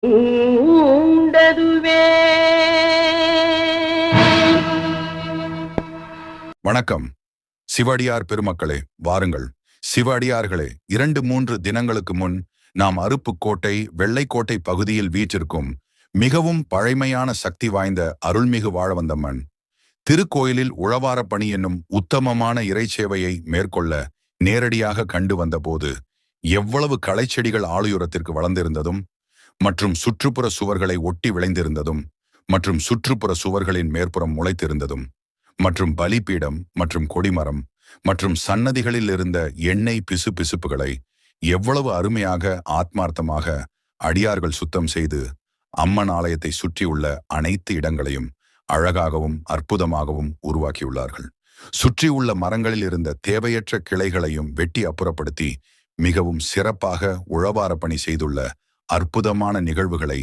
உண்டதுவே. வணக்கம் சிவடியார் பெருமக்களே, வாருங்கள். சிவடியார்களே, 2-3 தினங்களுக்கு முன் நாம் அருப்புக்கோட்டை, வெள்ளைக்கோட்டை பகுதியில் வீற்றிருக்கும் மிகவும் பழைமையான சக்தி வாய்ந்த அருள்மிகு வாழவந்தம்மன் திருக்கோயிலில் உழவார பணி என்னும் உத்தமமான இறைச்சேவையை மேற்கொள்ள நேரடியாக கண்டு வந்தபோது எவ்வளவு களைச்செடிகள் ஆளுயரத்திற்கு வளர்ந்திருந்ததும் மற்றும் சுற்றுப்புற சுவர்களை ஒட்டி விளைந்திருந்ததும் மற்றும் சுற்றுப்புற சுவர்களின் மேற்புறம் முளைத்திருந்ததும் மற்றும் பலிபீடம் மற்றும் கொடிமரம் மற்றும் சன்னதிகளில் இருந்த எண்ணெய் பிசுபிசுப்புகளை எவ்வளவு அருமையாக ஆத்மார்த்தமாக அடியார்கள் சுத்தம் செய்து அம்மன் ஆலயத்தை சுற்றியுள்ள அனைத்து இடங்களையும் அழகாகவும் அற்புதமாகவும் உருவாக்கியுள்ளார்கள். சுற்றியுள்ள மரங்களில் இருந்த தேவையற்ற கிளைகளையும் வெட்டி அப்புறப்படுத்தி மிகவும் சிறப்பாக உழவார பணி செய்துள்ள அற்புதமான நிகழ்வுகளை